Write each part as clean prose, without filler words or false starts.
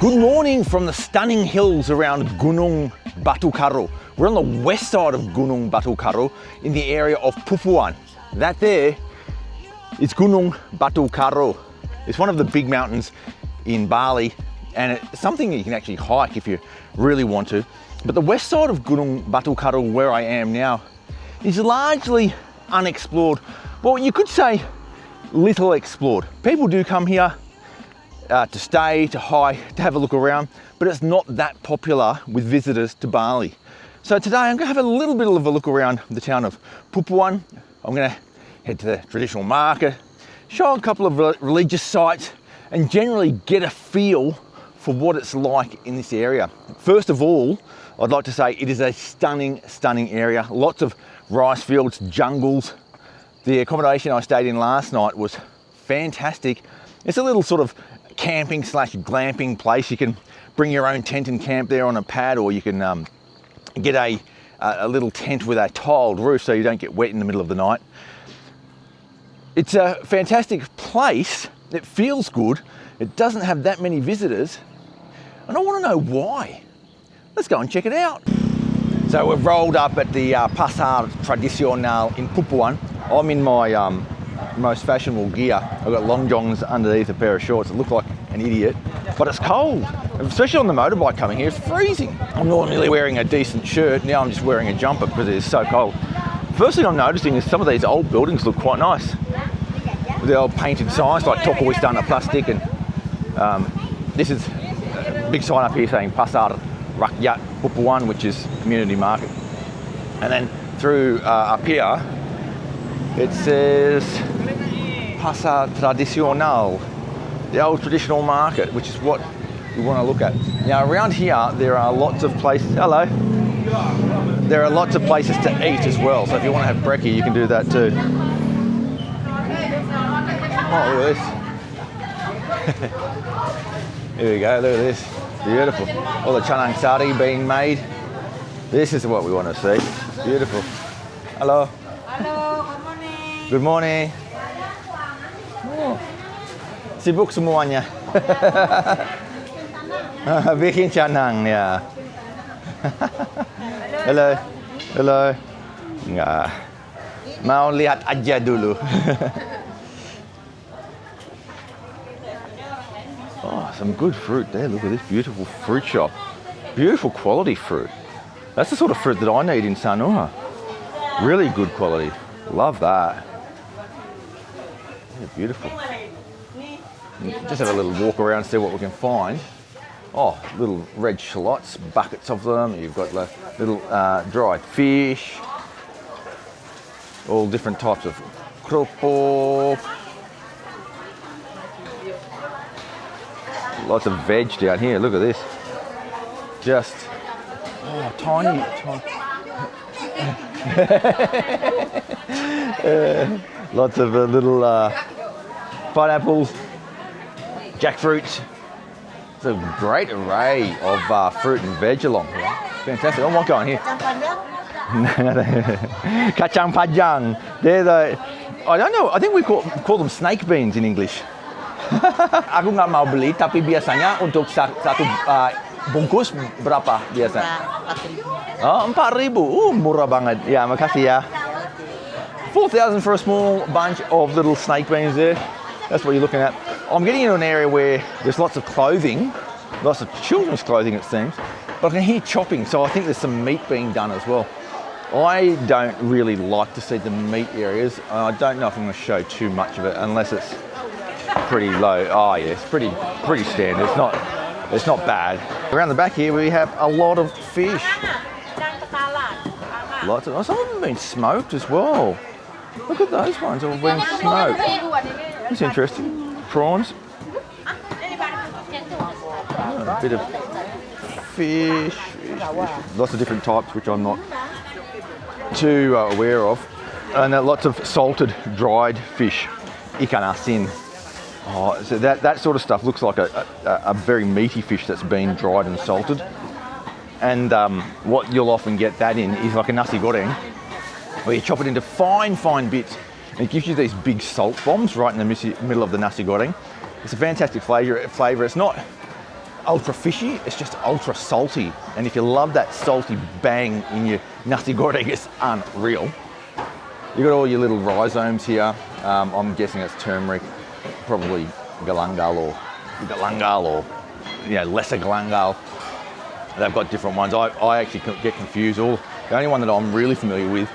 Good morning from the stunning hills around Gunung Batukaru. We're on the west side of Gunung Batukaru in the area of Pupuan. That there is Gunung Batukaru. It's one of the big mountains in Bali, and it's something you can actually hike if you really want to. But the west side of Gunung Batukaru, where I am now, is largely unexplored. Well, you could say little explored. People do come here to stay, to hike, to have a look around, but it's not that popular with visitors to Bali. So today I'm going to have a little bit of a look around the town of Pupuan. I'm going to head to the traditional market, show a couple of religious sites, and generally get a feel for what it's like in this area. First of all, I'd like to say it is a stunning, stunning area. Lots of rice fields, jungles. The accommodation I stayed in last night was fantastic. It's a little sort of camping / glamping place. You can bring your own tent and camp there on a pad, or you can get a little tent with a tiled roof so you don't get wet in the middle of the night. It's a fantastic place. It feels good. It doesn't have that many visitors, and I want to know why. Let's go and check it out. So we've rolled up at the Pasar Tradicional in Pupuan. I'm in my most fashionable gear. I've got long johns underneath a pair of shorts. It look like an idiot, but it's cold, especially on the motorbike coming here. It's freezing. I'm normally wearing a decent shirt. Now I'm just wearing a jumper because it is so cold. First thing I'm noticing is some of these old buildings look quite nice. The old painted signs like Tastiest plastic, and this is a big sign up here saying Pasar Rakyat Pupuan, which is community market. And then through up here, it says Pasar Tradicional, the old traditional market, which is what we want to look at. Now around here, there are lots of places, hello. There are lots of places to eat as well. So if you want to have brekkie, you can do that too. Oh, look at this. Here we go, look at this. Beautiful. All the canang sari being made. This is what we want to see. Beautiful. Hello. Hello, good morning. Good morning. Oh. Sibuk semuanya. Bikin canang ya. Hello. Hello. Enggak. Mau lihat aja dulu. Oh, some good fruit there. Look at this beautiful fruit shop. Beautiful quality fruit. That's the sort of fruit that I need in Sanua. Really good quality. Love that. Yeah, beautiful. Just have a little walk around, see what we can find. Oh, little red shallots, buckets of them. You've got the little dried fish. All different types of kerupuk. Lots of veg down here. Look at this. Just tiny. Lots of little pineapples, jackfruits. It's a great array of fruit and veg along here. Fantastic. I might go in here. Kacang panjang. They're the, I don't know, I think we call them snake beans in English. Aku nggak mau beli, tapi biasanya untuk satu bungkus berapa biasa? 4.000. Oh, 4.000. Murah banget. Ya, makasih ya. 4,000 for a small bunch of little snake beans there. That's what you're looking at. I'm getting into an area where there's lots of clothing, lots of children's clothing it seems, but I can hear chopping, so I think there's some meat being done as well. I don't really like to see the meat areas. I don't know if I'm going to show too much of it unless it's pretty low. Oh yeah, it's pretty standard. It's not bad. Around the back here we have a lot of fish. Lots of, some of them have been smoked as well. Look at those ones, all been smoked. That's interesting. Prawns. Oh, a bit of fish. Lots of different types which I'm not too aware of. And lots of salted, dried fish. Ikan asin. Oh, so that sort of stuff looks like a very meaty fish that's been dried and salted. And what you'll often get that in is like a Nasi Goreng, where you chop it into fine bits, and it gives you these big salt bombs right in the middle of the Nasi Goreng. It's a fantastic flavour. It's not ultra fishy, it's just ultra salty. And if you love that salty bang in your nasi goreng, it's unreal. You got all your little rhizomes here. I'm guessing it's turmeric, probably galangal or lesser galangal. They've got different ones. I actually get confused. The only one that I'm really familiar with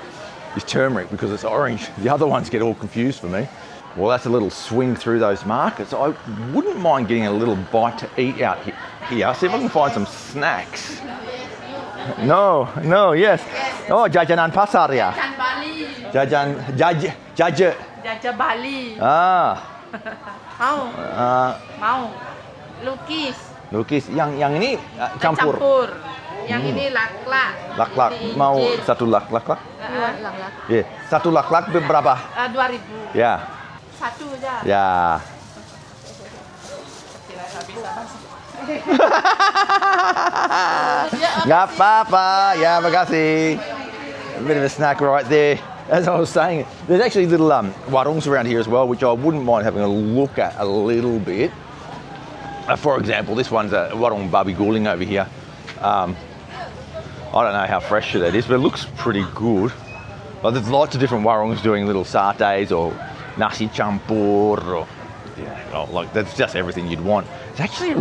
is turmeric because it's orange. The other ones get all confused for me. Well, that's a little swing through those markets. I wouldn't mind getting a little bite to eat out here. See if I can find some snacks. No, yes. Oh, jajanan pasar ya. Jajan Bali. Jaja Bali. Ah. Mau. Lukis. Yang ini campur. Yang ini lak-lak. Lak-lak. Mau satu lak-lak? Lak-lak. Iya. Satu lak-lak berapa? 2.000. Ya. Satu aja. Ya. Nggak apa-apa. Ya, makasih. A bit of a snack right there. As I was saying, there's actually little warungs around here as well, which I wouldn't mind having a look at a little bit. For example, this one's a warung babi guling over here. I don't know how fresh it is, but it looks pretty good. But there's lots of different warungs doing little satays or nasi campur or like that's just everything you'd want. It's actually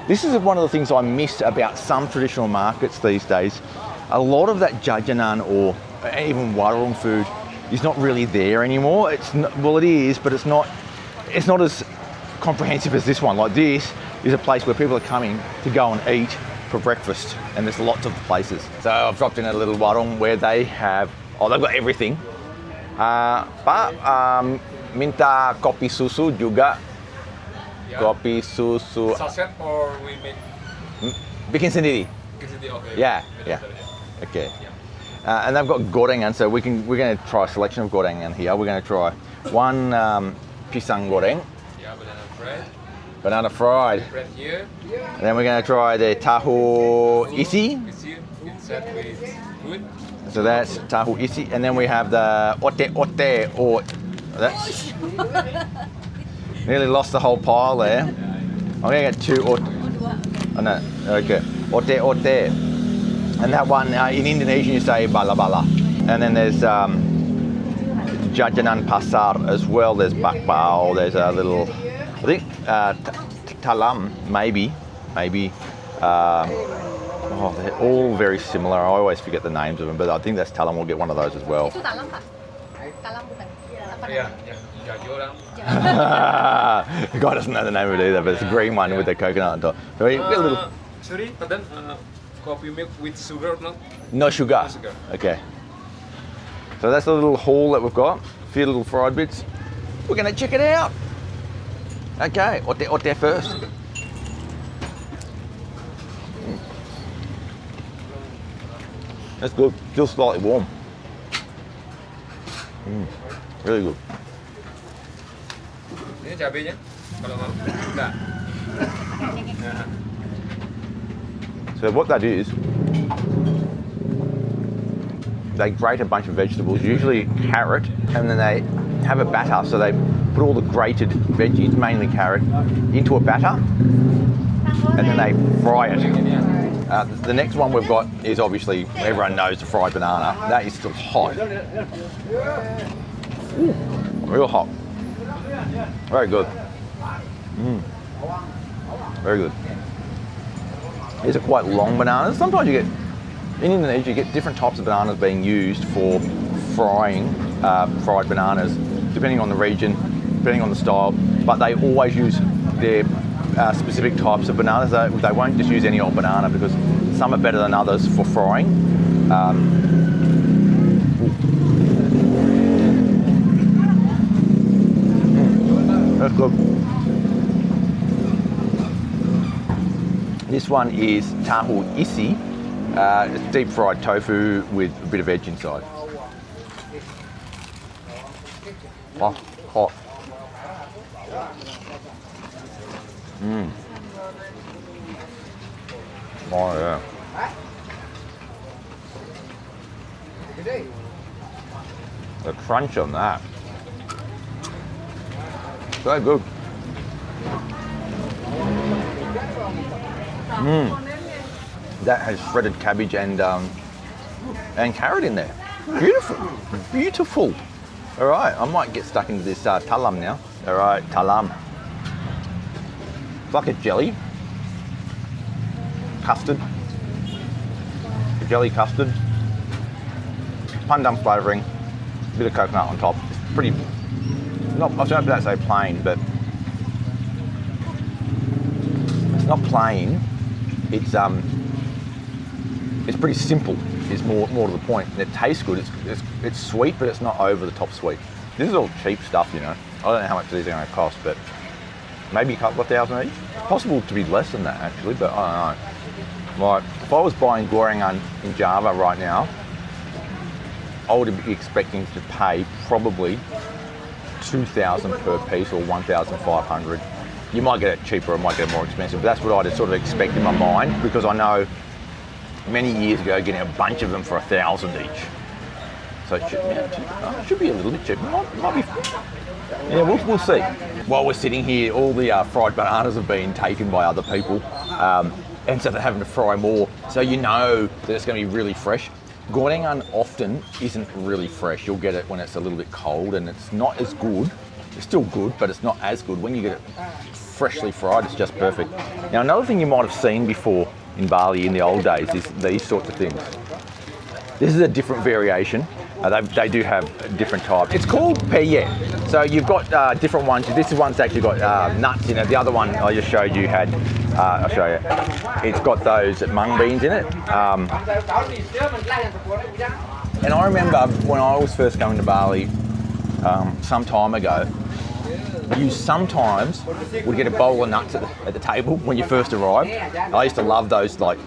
this is one of the things I miss about some traditional markets these days. A lot of that jajanan or even warung food is not really there anymore. It is, but it's not as comprehensive as this one. Like this is a place where people are coming to go and eat for breakfast, and there's lots of places. So I've dropped in a little warung where they've got everything. Pak, minta kopi susu juga. Yeah. Kopi susu. Saset or we make? Bikin sendiri. Okay. Yeah. Okay. Yeah. And they've got gorengan, so we're going to try a selection of gorengan here. We're going to try one pisang goreng. Yeah, banana Banana fried. bread here. And then we're going to try the tahu isi. We see inside with food. So that's tahu isi. And then we have the ote. That's nearly lost the whole pile there. I'm going to get two ote. Oh no, okay. Ote. And that one, in Indonesian you say bala. And then there's jajanan pasar as well. There's bakpao, there's a little, I think talam, maybe. They're all very similar. I always forget the names of them, but I think that's talam. We'll get one of those as well. Itu talam, Pak? Talam bukan? Apa Yeah, namanya? jajolang. The guy doesn't know the name of it either, but it's a green one with the coconut on top. So we get a little... Sorry, but then coffee milk with sugar or not? No sugar. No sugar. Okay. So that's the little haul that we've got. A few little fried bits. We're going to check it out. Okay, ote first. That's good. Still slightly warm. Really good. Ini cabenya, kalau mau. Enggak. So what that is, they grate a bunch of vegetables, usually carrot, and then they have a batter. So they put all the grated veggies, mainly carrot, into a batter, and then they fry it. The next one we've got is obviously, everyone knows the fried banana. That is still hot. Ooh, real hot. Very good. Very good. These are quite long bananas. Sometimes you get, in Indonesia, you get different types of bananas being used for frying fried bananas, depending on the region, depending on the style, but they always use their specific types of bananas. They won't just use any old banana because some are better than others for frying. That's good. This one is tahu isi. It's deep fried tofu with a bit of veg inside. Oh, hot. Oh yeah. The crunch on that. So good. That has shredded cabbage and carrot in there. Beautiful, beautiful. All right, I might get stuck into this talam now. All right, talam. It's like a jelly, custard, a jelly custard, pandan flavouring, a bit of coconut on top. It's pretty, not, I don't know if say plain, but it's not plain. It's pretty simple. Is more to the point. And it tastes good. It's sweet, but it's not over the top sweet. This is all cheap stuff, you know. I don't know how much these are going to cost, but maybe a couple of thousand each. Possible to be less than that actually, but I don't know. Like if I was buying gorengan in Java right now, I would be expecting to pay probably 2,000 per piece or 1,500. You might get it cheaper, or might get it more expensive, but that's what I'd sort of expect in my mind because I know many years ago getting a bunch of them for 1,000 each. So it should be a little bit cheaper. Might be. Yeah, we'll see. While we're sitting here, all the fried bananas have been taken by other people, and so they're having to fry more. So you know that it's going to be really fresh. Gorengan often isn't really fresh. You'll get it when it's a little bit cold, and it's not as good. It's still good, but it's not as good. When you get it freshly fried, it's just perfect. Now, another thing you might have seen before in Bali in the old days is these sorts of things. This is a different variation. They do have different types. It's called peye. So you've got different ones. This one's actually got nuts in it. The other one I just showed you had, I'll show you. It's got those mung beans in it. And I remember when I was first going to Bali some time ago, you sometimes would get a bowl of nuts at the table when you first arrived. I used to love those like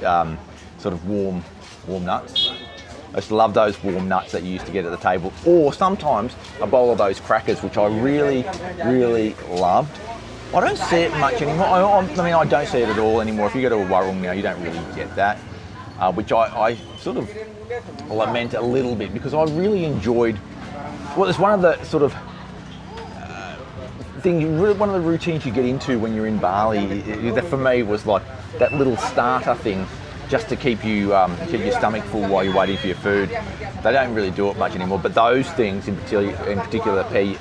sort of warm nuts. I used to love those warm nuts that you used to get at the table, or sometimes a bowl of those crackers, which I really, really loved. I don't see it much anymore. I mean, I don't see it at all anymore. If you go to a warung now, you don't really get that, which I sort of lament a little bit because I really enjoyed. Well, it's one of the sort of things, one of the routines you get into when you're in Bali. That for me was like that little starter thing, just to keep you keep your stomach full while you're waiting for your food. They don't really do it much anymore, but those things in particular peye,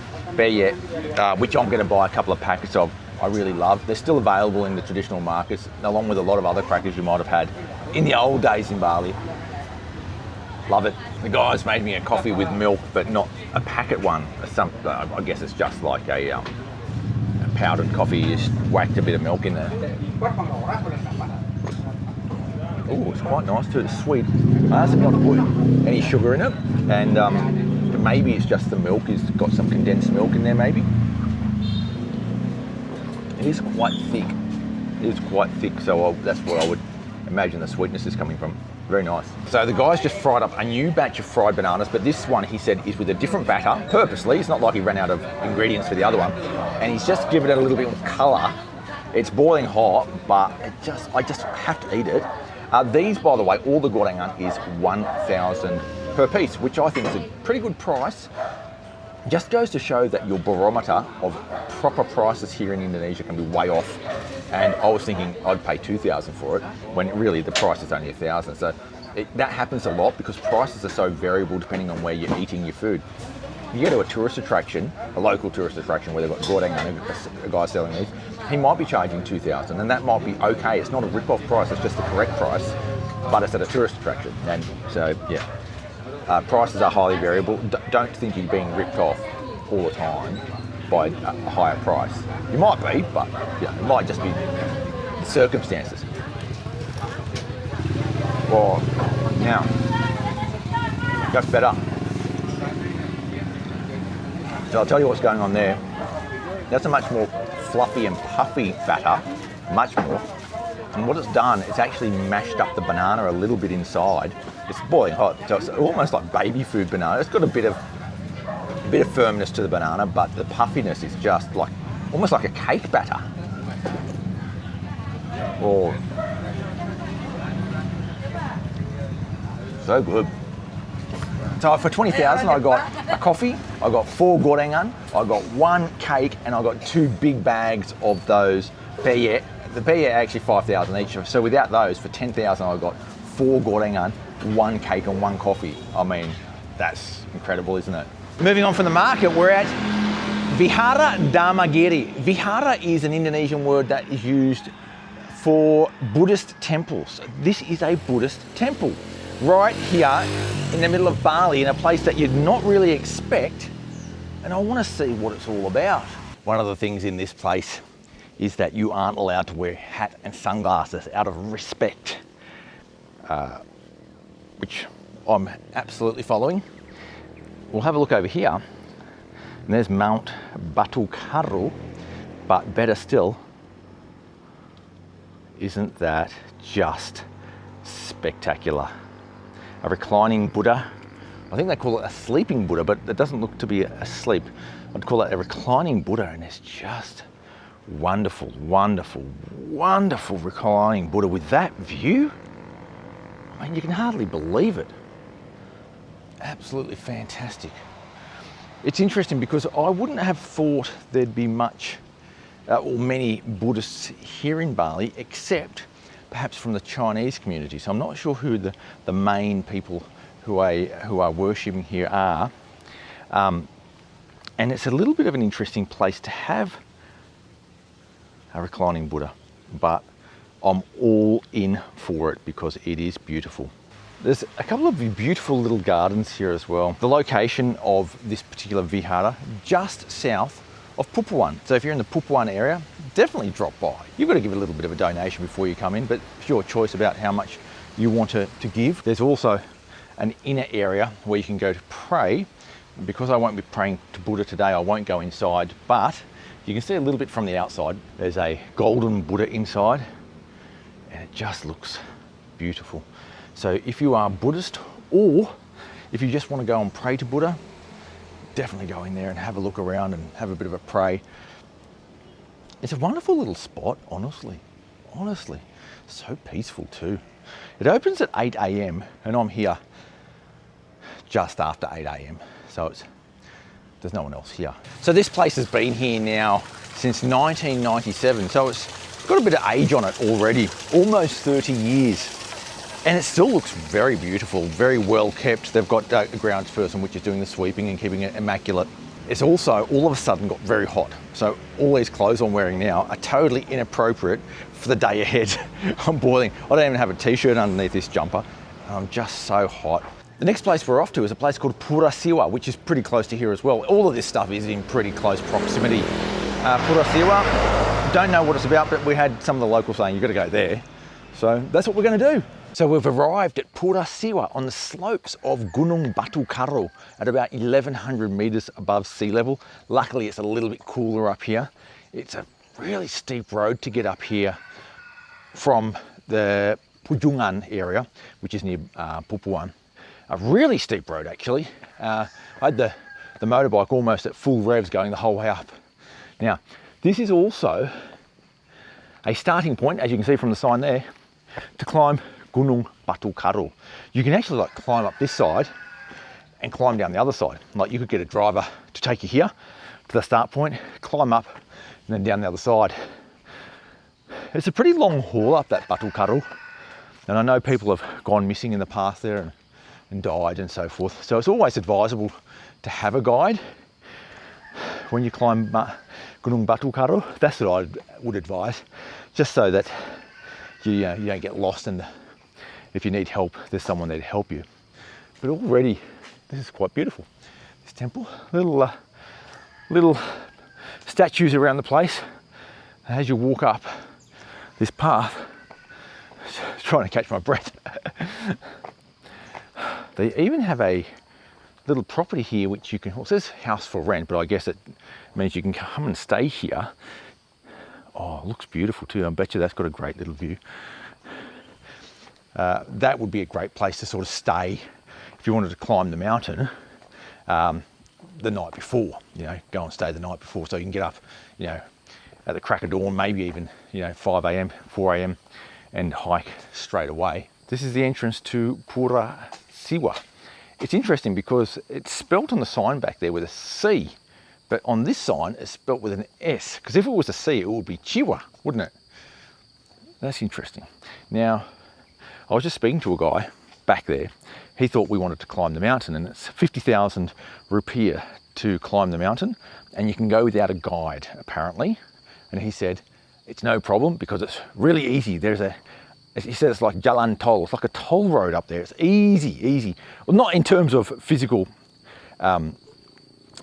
which I'm going to buy a couple of packets of, I really love. They're still available in the traditional markets, along with a lot of other crackers you might have had in the old days in Bali. Love it. The guys made me a coffee with milk, but not a packet one. I guess it's just like a powdered coffee. You just whacked a bit of milk in there. Oh, it's quite nice too. It's sweet. I hasn't got to put any sugar in it, and maybe it's just the milk. It's got some condensed milk in there, maybe. It is quite thick. It is quite thick, so that's where I would imagine the sweetness is coming from. Very nice. So the guys just fried up a new batch of fried bananas, but this one, he said, is with a different batter, purposely. It's not like he ran out of ingredients for the other one. And he's just given it a little bit of colour. It's boiling hot, but I just have to eat it. These, by the way, all the gorengan is 1,000 per piece, which I think is a pretty good price. Just goes to show that your barometer of proper prices here in Indonesia can be way off. And I was thinking I'd pay 2,000 for it, when really the price is only 1,000. So that happens a lot because prices are so variable depending on where you're eating your food. You go to a tourist attraction, a local tourist attraction where they've got gorengan, a guy selling these, he might be charging 2,000, and that might be okay. It's not a rip-off price, it's just the correct price, but it's at a tourist attraction. And so, yeah. Prices are highly variable. Don't think you're being ripped off all the time by a higher price. You might be, but it might just be the circumstances. Well, now, go better. So I'll tell you what's going on there. That's a much more fluffy and puffy batter, much more. And what it's done, it's actually mashed up the banana a little bit inside. It's boiling hot, so it's almost like baby food banana. It's got a bit of firmness to the banana, but the puffiness is just like almost like a cake batter. Oh, so good. So for 20,000, I got a coffee, I got 4 gorengan, I got 1 cake, and I got 2 big bags of those peye, The paella are actually 5,000 each. So without those, for 10,000, I got 4 gorengan, 1 cake and 1 coffee. I mean, that's incredible, isn't it? Moving on from the market, we're at Vihara Dharma Giri. Vihara is an Indonesian word that is used for Buddhist temples. This is a Buddhist temple right here in the middle of Bali, in a place that you'd not really expect, and I want to see what it's all about. One of the things in this place is that you aren't allowed to wear hat and sunglasses out of respect, which I'm absolutely following. We'll have a look over here, and there's Mount Batukaru, but better still, isn't that just spectacular? A reclining Buddha. I think they call it a sleeping Buddha, but it doesn't look to be asleep. I'd call it a reclining Buddha, and it's just wonderful, wonderful, wonderful reclining Buddha with that view. I mean, you can hardly believe it. Absolutely fantastic. It's interesting because I wouldn't have thought there'd be much or many Buddhists here in Bali, except perhaps from the Chinese community. So I'm not sure who the main people who are worshipping here are. And it's a little bit of an interesting place to have a reclining Buddha, but I'm all in for it because it is beautiful. There's a couple of beautiful little gardens here as well. The location of this particular vihara, just south of Pupuan. So if you're in the Pupuan area, definitely drop by. You've got to give a little bit of a donation before you come in, but it's your choice about how much you want to give. There's also an inner area where you can go to pray. Because I won't be praying to Buddha today, I won't go inside, but you can see a little bit from the outside. There's a golden Buddha inside, and it just looks beautiful. So if you are Buddhist, or if you just want to go and pray to Buddha, definitely go in there and have a look around and have a bit of a pray. It's a wonderful little spot, honestly. Honestly, so peaceful too. It opens at 8 a.m. and I'm here just after 8 a.m. So there's no one else here. So this place has been here now since 1997. So it's got a bit of age on it already, almost 30 years. And it still looks very beautiful, very well kept. They've got a groundsperson which is doing the sweeping and keeping it immaculate. It's also all of a sudden got very hot. So all these clothes I'm wearing now are totally inappropriate for the day ahead. I'm boiling. I don't even have a t-shirt underneath this jumper. I'm just so hot. The next place we're off to is a place called Pura Siwa, which is pretty close to here as well. All of this stuff is in pretty close proximity. Pura Siwa, don't know what it's about, but we had some of the locals saying you've got to go there. So that's what we're going to do. So we've arrived at Pura Siwa on the slopes of Gunung Batukaru at about 1,100 meters above sea level. Luckily, it's a little bit cooler up here. It's a really steep road to get up here from the Pujungan area, which is near Pupuan. A really steep road, actually. I had the motorbike almost at full revs going the whole way up. Now, this is also a starting point, as you can see from the sign there, to climb Gunung Batukaru. You can actually climb up this side and climb down the other side. Like you could get a driver to take you here to the start point, climb up and then down the other side. It's a pretty long haul up that Batukaru. And I know people have gone missing in the past there and died and so forth. So it's always advisable to have a guide when you climb Gunung Batukaru. That's what I would advise, just so that you don't get lost, and if you need help, there's someone there to help you. But already, this is quite beautiful. This temple, little statues around the place. And as you walk up this path, trying to catch my breath. They even have a little property here which you can, well, it says house for rent, but I guess it means you can come and stay here. Oh, it looks beautiful too. I bet you that's got a great little view. That would be a great place to sort of stay if you wanted to climb the mountain the night before, go and stay the night before, so you can get up, at the crack of dawn, maybe even, 5 a.m., 4 a.m. and hike straight away. This is the entrance to Pura Siwa. It's interesting because it's spelt on the sign back there with a C, but on this sign it's spelt with an S, because if it was a C, it would be Chiwa, wouldn't it? That's interesting. Now, I was just speaking to a guy back there. He thought we wanted to climb the mountain, and it's 50,000 rupiah to climb the mountain, and you can go without a guide apparently. And he said it's no problem because it's really easy. He said it's like jalan tol. It's like a toll road up there. It's easy. Well, not in terms of physical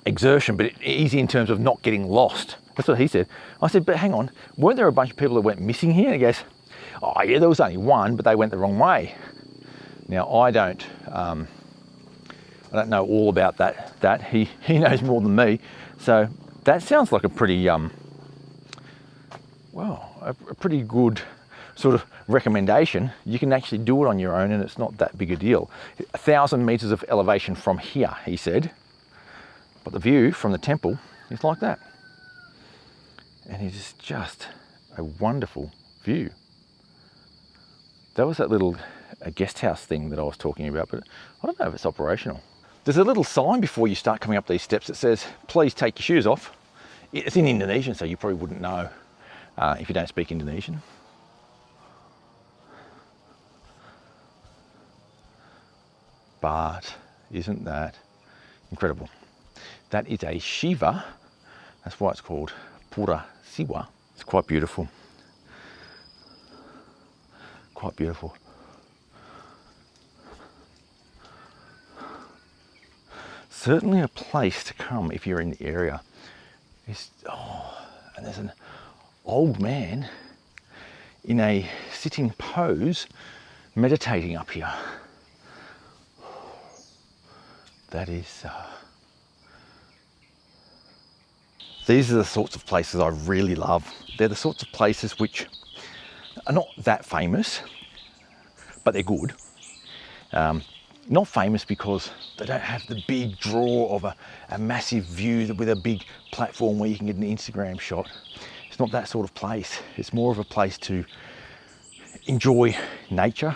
exertion, but easy in terms of not getting lost. That's what he said. I said, but hang on, weren't there a bunch of people that went missing here? And he goes, oh yeah, there was only one, but they went the wrong way. Now I don't know all about that. He knows more than me. So that sounds like a pretty a pretty good sort of recommendation. You can actually do it on your own, and it's not that big a deal. 1,000 meters of elevation from here, he said, but the view from the temple is like that. And it is just a wonderful view. That was that little guest house thing that I was talking about, but I don't know if it's operational. There's a little sign before you start coming up these steps that says, please take your shoes off. It's in Indonesian, so you probably wouldn't know if you don't speak Indonesian. But isn't that incredible? That is a Shiva. That's why it's called Pura Siwa. It's quite beautiful. Quite beautiful. Certainly a place to come if you're in the area. And there's an old man in a sitting pose meditating up here. That is these are the sorts of places I really love. They're the sorts of places which are not that famous, but they're good. Not famous because they don't have the big draw of a massive view with a big platform where you can get an Instagram shot. It's not that sort of place. It's more of a place to enjoy nature,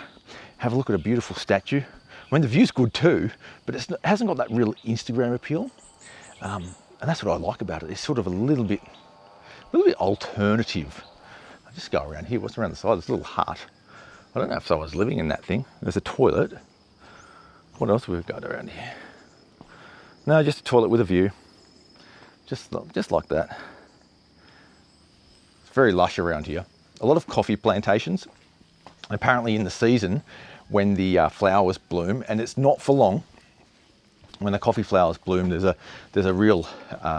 have a look at a beautiful statue. I mean, the view's good too, but it hasn't got that real Instagram appeal. And that's what I like about it. It's sort of a little bit alternative. I just go around here. What's around the side? This little hut. I don't know if someone's living in that thing. There's a toilet. What else have we got around here? No, just a toilet with a view. Just like that. It's very lush around here. A lot of coffee plantations. Apparently in the season when the flowers bloom, and it's not for long. When the coffee flowers bloom, there's a real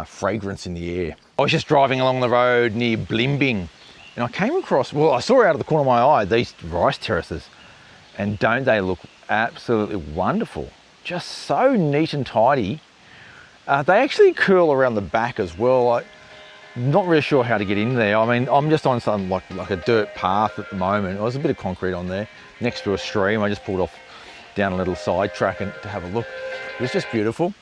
fragrance in the air. I was just driving along the road near Blimbing, and I came across, well, I saw out of the corner of my eye these rice terraces, and don't they look absolutely wonderful? Just so neat and tidy. They actually curl around the back as well. I'm not really sure how to get in there. I mean, I'm just on something like a dirt path at the moment. There's a bit of concrete on there next to a stream. I just pulled off down a little side track to have a look. It's just beautiful.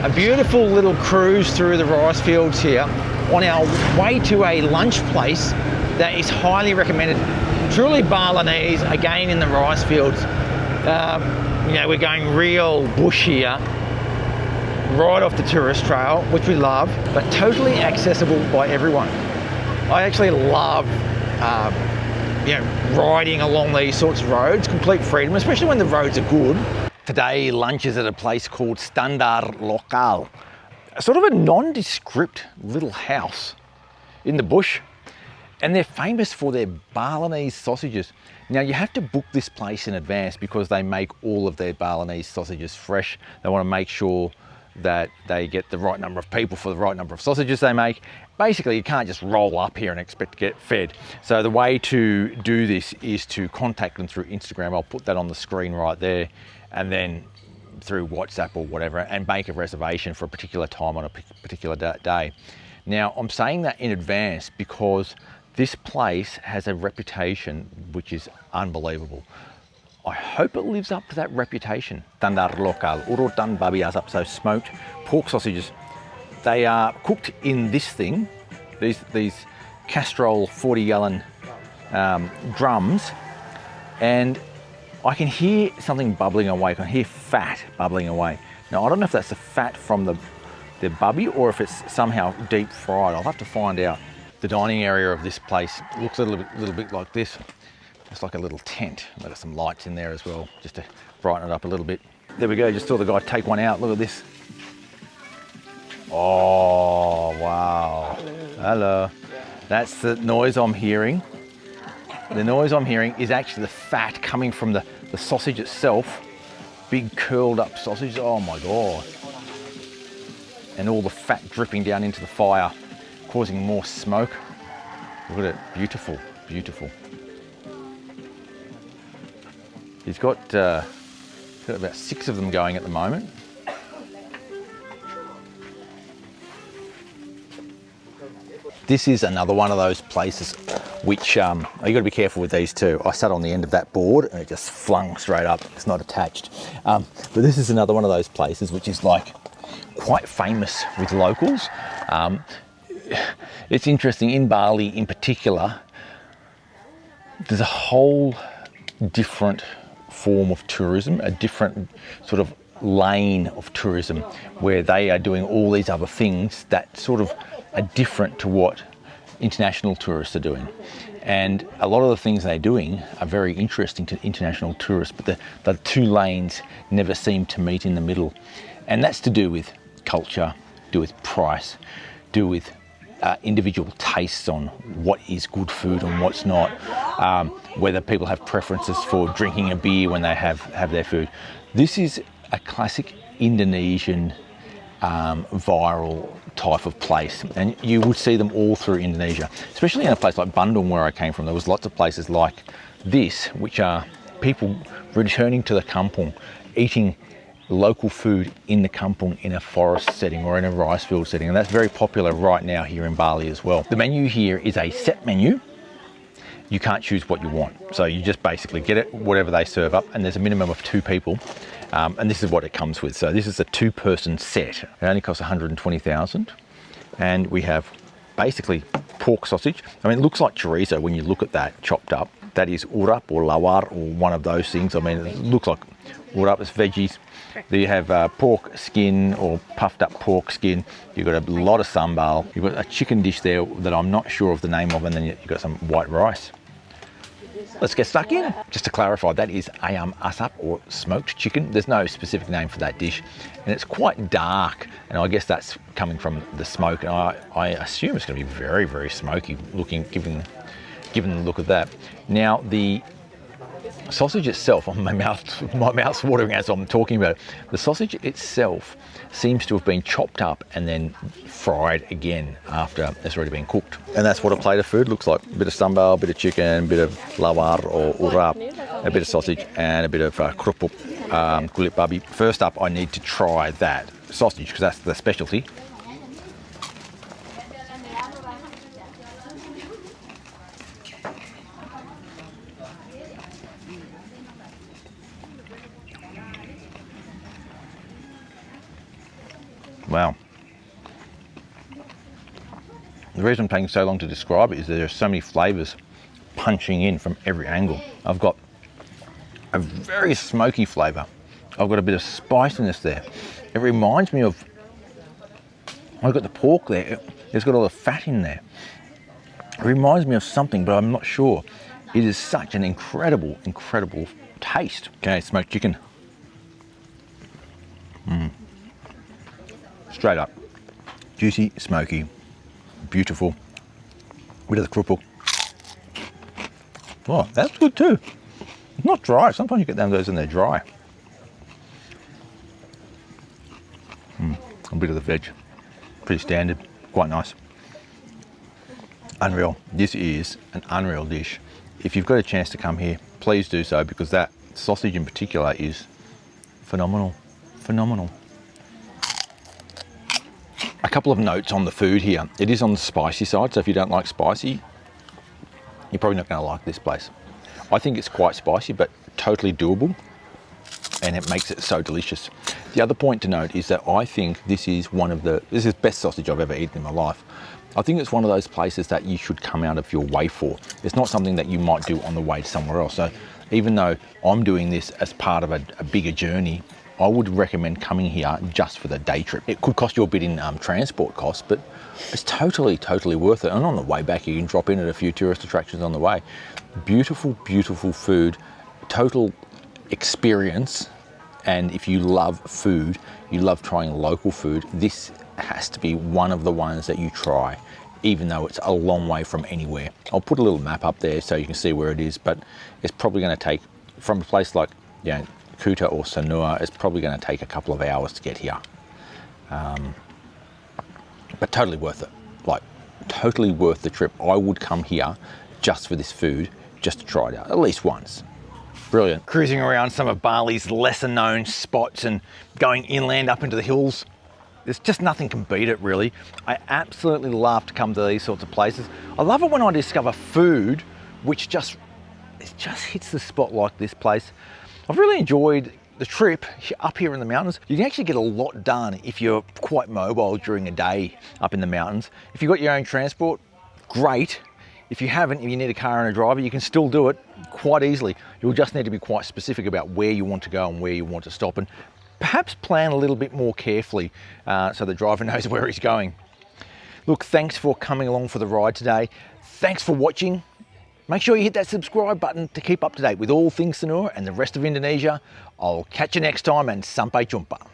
A beautiful little cruise through the rice fields here on our way to a lunch place that is highly recommended. Truly Balinese, again in the rice fields. You know, we're going real bush here, right off the tourist trail, which we love, but totally accessible by everyone. I actually love riding along these sorts of roads, complete freedom, especially when the roads are good. Today, lunch is at a place called Standar Lokal, sort of a nondescript little house in the bush, and they're famous for their Balinese sausages. Now, you have to book this place in advance because they make all of their Balinese sausages fresh. They want to make sure that they get the right number of people for the right number of sausages they make. Basically, you can't just roll up here and expect to get fed. So the way to do this is to contact them through Instagram. I'll put that on the screen right there, and then through WhatsApp or whatever, and make a reservation for a particular time on a particular day. Now, I'm saying that in advance because this place has a reputation which is unbelievable. I hope it lives up to that reputation. Standar Lokal, urutan babi asap, so smoked pork sausages. They are cooked in this thing, these Castrol 40-gallon drums, and I can hear something bubbling away. I can hear fat bubbling away. Now, I don't know if that's the fat from the bubby or if it's somehow deep fried. I'll have to find out. The dining area of this place looks a little bit like this. It's like a little tent. There's some lights in there as well, just to brighten it up a little bit. There we go, just saw the guy take one out. Look at this. Oh, wow. Hello. That's the noise I'm hearing. The noise I'm hearing is actually the fat coming from the sausage itself. Big curled up sausage, oh my God. And all the fat dripping down into the fire, causing more smoke. Look at it, beautiful, beautiful. He's got about 6 of them going at the moment. This is another one of those places which, you got to be careful with these too. I sat on the end of that board and it just flung straight up. It's not attached. But this is another one of those places which is like quite famous with locals. It's interesting, in Bali in particular, there's a whole different form of tourism, a different sort of lane of tourism where they are doing all these other things that sort of are different to what international tourists are doing. And a lot of the things they're doing are very interesting to international tourists, but the 2 lanes never seem to meet in the middle. And that's to do with culture, do with price, do with individual tastes on what is good food and what's not, whether people have preferences for drinking a beer when they have their food. This is a classic Indonesian viral type of place, and you would see them all through Indonesia, especially in a place like Bandung where I came from. There was lots of places like this which are people returning to the kampung, eating local food in the kampung in a forest setting or in a rice field setting, and that's very popular right now here in Bali as well. The menu here is a set menu. You can't choose what you want, so you just basically get it whatever they serve up, and there's a minimum of 2 people. And this is what it comes with. So this is a 2-person set. It only costs 120,000. And we have basically pork sausage. I mean, it looks like chorizo when you look at that chopped up. That is urap or lawar or one of those things. I mean, it looks like urap, it's veggies. Then you have pork skin or puffed up pork skin. You've got a lot of sambal. You've got a chicken dish there that I'm not sure of the name of, and then you've got some white rice. Let's get stuck in. Just to clarify, that is ayam asap or smoked chicken. There's no specific name for that dish, and it's quite dark, and I guess that's coming from the smoke, and I assume it's going to be very, very smoky looking, given the look of that. Now, the sausage itself, my mouth's watering as I'm talking about it. The sausage itself seems to have been chopped up and then fried again after it's already been cooked. And that's what a plate of food looks like. A bit of sambal, a bit of chicken, a bit of lawar or urap, a bit of sausage, and a bit of kerupuk, kulit babi. First up, I need to try that sausage because that's the specialty. Wow. The reason I'm taking so long to describe it is that there are so many flavours punching in from every angle. I've got a very smoky flavour. I've got a bit of spiciness there. It reminds me of, I've got the pork there. It's got all the fat in there. It reminds me of something, but I'm not sure. It is such an incredible, incredible taste. Okay, smoked chicken. Straight up, juicy, smoky, beautiful. Bit of the kerupuk. Oh, that's good too. It's not dry. Sometimes you get down those and they're dry. A bit of the veg, pretty standard, quite nice. Unreal. This is an unreal dish. If you've got a chance to come here, please do so, because that sausage in particular is phenomenal, phenomenal. A couple of notes on the food here. It is on the spicy side, so if you don't like spicy, you're probably not going to like this place. I think it's quite spicy, but totally doable, and it makes it so delicious. The other point to note is that I think this is the best sausage I've ever eaten in my life. I think it's one of those places that you should come out of your way for. It's not something that you might do on the way to somewhere else. So Even though I'm doing this as part of a bigger journey, I would recommend coming here just for the day trip. It could cost you a bit in transport costs, but it's totally worth it. And on the way back, you can drop in at a few tourist attractions on the way. Beautiful, beautiful food, total experience. And if you love food, you love trying local food, this has to be one of the ones that you try, even though it's a long way from anywhere. I'll put a little map up there so you can see where it is, but it's probably going to take, from a place like, you know, Kuta or Sanur, it's probably going to take a couple of hours to get here. But totally worth it. Like, totally worth the trip. I would come here just for this food, just to try it out, at least once. Brilliant. Cruising around some of Bali's lesser known spots and going inland up into the hills. There's just nothing can beat it, really. I absolutely love to come to these sorts of places. I love it when I discover food which just hits the spot like this place. I've really enjoyed the trip up here in the mountains. You can actually get a lot done if you're quite mobile during a day up in the mountains. If you've got your own transport, great. If you haven't, if you need a car and a driver, you can still do it quite easily. You'll just need to be quite specific about where you want to go and where you want to stop, and perhaps plan a little bit more carefully so the driver knows where he's going. Look, thanks for coming along for the ride today. Thanks for watching. Make sure you hit that subscribe button to keep up to date with all things Sanur and the rest of Indonesia. I'll catch you next time, and sampai jumpa.